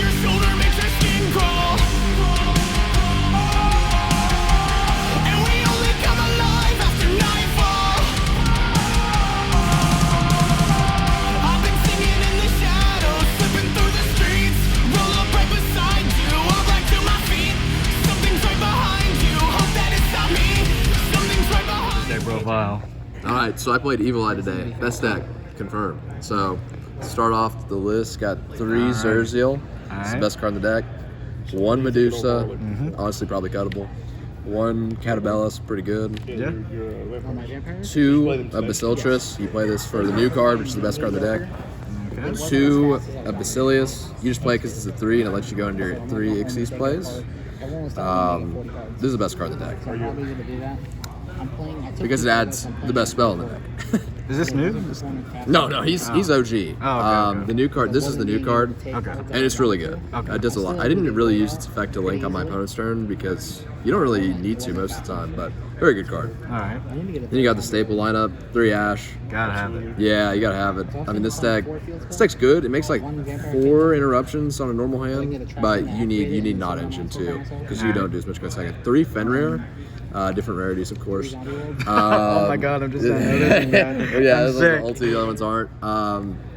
your shoulder makes your skin crawl. And we only come alive after nightfall. I've been singing in the shadows, slipping through the streets. Roll up right beside you, I'll right to my feet. Something's right behind you, hope that it's not me. Something's right behind you. Deck profile. Alright, so I played Evil Eye today. Best deck, confirmed. So, to start off the list, got 3 Zerziel. It's the best card in the deck. 1 Medusa, honestly probably cuttable. 1 Catabellus, pretty good. Yeah. 2 Basilicrus, you play this for the new card, which is the best card in the deck. Okay. 2 Basilius, you just play because it's a 3 and it lets you go into your 3 Ixies plays. This is the best card in the deck. Because it adds the best spell in the deck. Is this new? No, he's OG. Oh, okay. The new card, this is the new card, Okay. and it's really good. Okay. It does a lot. I didn't really use its effect to link on my opponent's turn because you don't really need to most of the time, but very good card. Alright. Then you got the staple lineup, 3 Ash. Gotta have it. Yeah, you gotta have it. I mean, this deck's good. It makes like 4 interruptions on a normal hand, but you need not engine too, because you don't do as much good second. 3 Fenrir. Different rarities, of course. Oh my god, I'm just not noticing that. Yeah, I'm those are the ulti, the other ones aren't.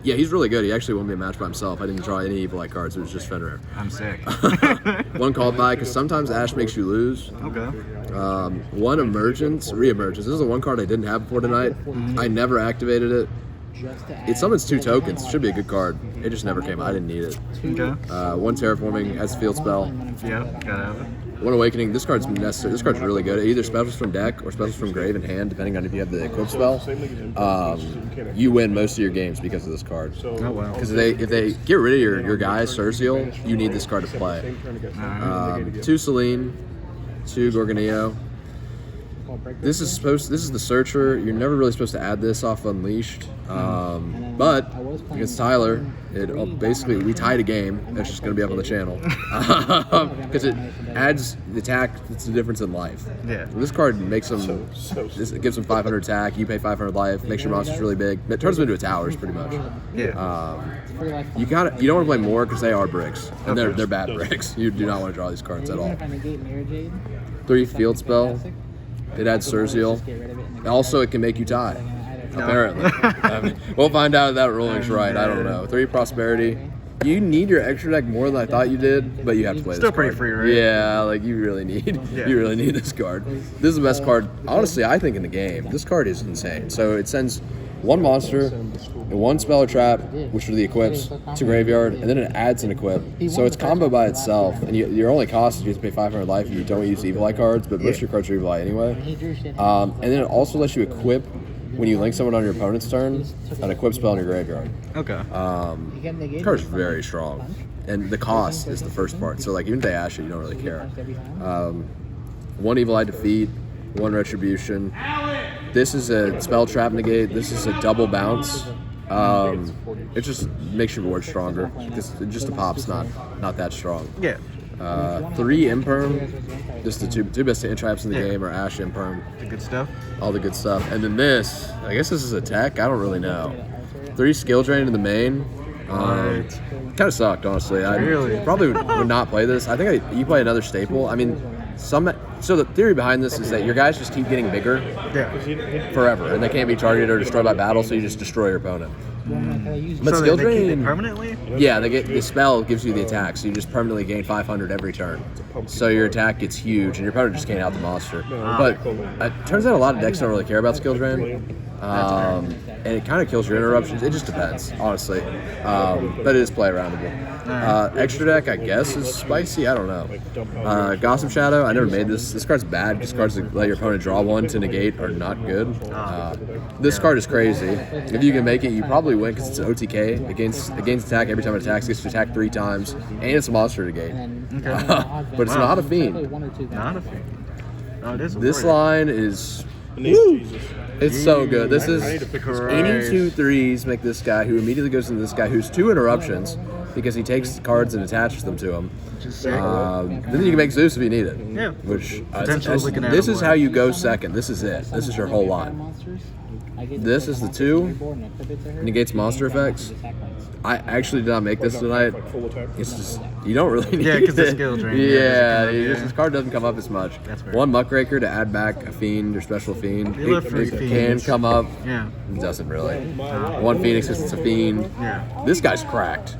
Yeah, he's really good. He actually won me a match by himself. I didn't draw any Evil Eye cards. It was just Fenrir. I'm sick. 1 called by, because sometimes Ash makes you lose. Okay. 1 Emergence, Re-Emergence. This is the 1 card I didn't have before tonight. I never activated it. It summons 2 tokens. It should be a good card. It just never came. I didn't need it. Okay. 1 Terraforming as a field spell. Yeah, gotta have it. 1 Awakening. This card's necessary. This card's really good. It either specials from deck or specials from grave and hand, depending on if you have the equip spell. You win most of your games because of this card. Oh wow. Because if they get rid of your guy, Zerziel, you need this card to play. 2 Selene, 2 Gorgoneo. This is the Searcher. You're never really supposed to add this off Unleashed. But against Tyler, basically we tied a game. That's just going to be up on the channel because it adds the attack. It's the difference in life. Yeah. This card makes them. It gives them 500 attack. You pay 500 life. Makes your monsters really big. It turns them into a towers pretty much. Yeah. You don't want to play more because they are bricks and they're bad bricks. You do not want to draw these cards at all. 3 field spell. It adds Zerziel. Also, it can make you tie. Apparently. I mean, we'll find out if that ruling's right. I don't know. 3 prosperity. You need your extra deck more than I thought you did, but you have to play this card. Still pretty free, right? Yeah, like you really need this card. This is the best card, honestly, I think in the game. This card is insane. So it sends 1 monster and 1 spell or trap, which are the equips, to graveyard, and then it adds an equip. So it's combo by itself, and your only cost is you have to pay 500 life if you don't use Evil Eye cards, but most of your cards are Evil Eye anyway. And then it also lets you equip when you link someone on your opponent's turn, an equip spell in your graveyard. Okay. The card's very strong, and the cost is the first part. So like even if they ash it, you don't really care. 1 Evil Eye defeat, 1 retribution. This is a spell trap negate. This is a double bounce. It just makes your board stronger. Just the pop's not that strong. Yeah. 3 Imperm. Just the two best traps in the game are Ash, Imperm. The good stuff. All the good stuff. And then this, I guess this is a tech. I don't really know. 3 skill drain in the main. Kind of sucked, honestly. I probably would not play this. I think you play another staple. I mean, so the theory behind this is that your guys just keep getting bigger forever, and they can't be targeted or destroyed by battle, so you just destroy your opponent. But so skill they keep drain it permanently? Yeah, the spell gives you the attack, so you just permanently gain 500 every turn. So your attack gets huge, and your opponent just can't out the monster. But it turns out a lot of decks don't really care about skill drain. And it kind of kills your interruptions. It just depends, honestly. But it is play aroundable. Extra deck, I guess, is spicy. I don't know. Gossip Shadow, I never made this. This card's bad because cards that let your opponent draw 1 to negate are not good. This card is crazy. If you can make it, you probably win because it's an OTK. Against attack, every time it attacks, it gets to attack 3 times. And it's a monster negate. But it's not a fiend. Not a fiend. Oh, it is a this warrior. line is... Woo! It's so good. This is any 2 3s make this guy who immediately goes into this guy who's 2 interruptions because he takes cards and attaches them to him. Then you can make Zeus if you need it. Yeah. Which this is how you go second. This is it. This is your whole line. This is the 2 negates monster effects. I actually did not make this tonight. It's just you don't really need because the it. skill drain. Yeah, Yeah. this card doesn't come up as much. That's fair. One Muckraker to add back a Fiend or Special Fiend. You love free It can Fiends. come up. Yeah. It doesn't really. One Phoenix because it's a Fiend. Yeah. This guy's cracked.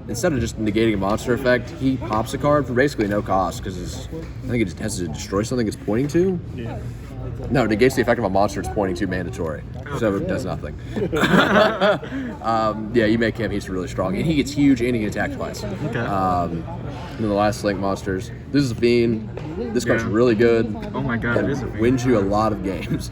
Instead of just negating a monster effect, he pops a card for basically no cost because I think it just has to destroy something it's pointing to. Yeah. No, it negates the effect of a monster it's pointing to mandatory. So it does nothing. Yeah, you make him, he's really strong. And he gets huge and he can attack twice. Okay. And then the last Link monsters. This is a Fiend. This card's Yeah. really good. Oh my god, it is a Fiend. Wins you a lot of games.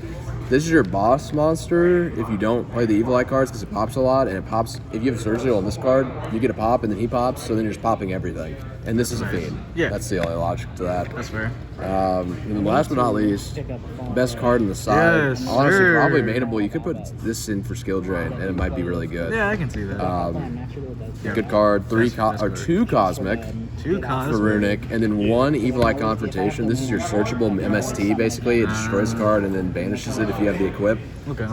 This is your boss monster if you don't play the Evil Eye cards because it pops a lot, and it pops, if you have Surgical on this card, you get a pop and then he pops, so then you're just popping everything. And this is a Fiend. Yeah. That's the only logic to that. That's fair. And then last but not least, best card on the side. Yes, Honestly, sir. probably mainable. You could put this in for skill drain, and it might be really good. Yeah, I can see that. Yeah. Good card. That's good. 2 Cosmic. 2 cons. For Runic, and then 1 Evil Eye Confrontation. This is your searchable MST, basically. It destroys the card and then banishes it if you have the equip. Okay.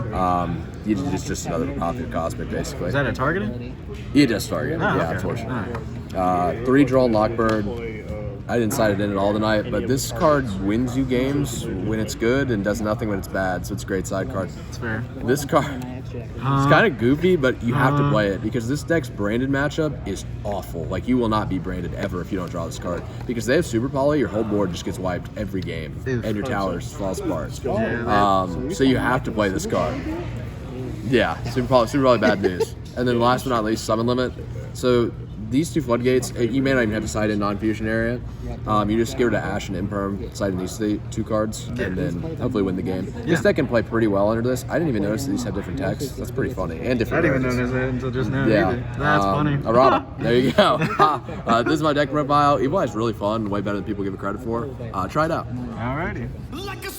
It's just another copy of Cosmic, basically. Is that a targeting? It does target, Oh, yeah, okay. unfortunately. Alright. 3 Drawn Lockbird. I didn't cite it in at all tonight, but this card wins you games when it's good and does nothing when it's bad, so it's a great side card. That's fair. This card... It's kind of goofy, but you have to play it because this deck's branded matchup is awful. Like, you will not be branded ever if you don't draw this card. Because they have Super Poly, your whole board just gets wiped every game, and your towers falls apart. So you have to play this card. Yeah, Super Poly bad news. And then last but not least, Summon Limit. So these 2 floodgates, you may not even have to side in non-fusion area. You just give it to Ash and Imperm, side in these 2 cards, and then hopefully win the game. This deck can play pretty well under this. I didn't even notice that these have different texts. That's pretty funny. And I different didn't even rarities. notice that until just now. Yeah. Either. That's funny. Errata. There you go. This is my deck profile. Evil Eye is really fun, way better than people give it credit for. Try it out. Alrighty. Like a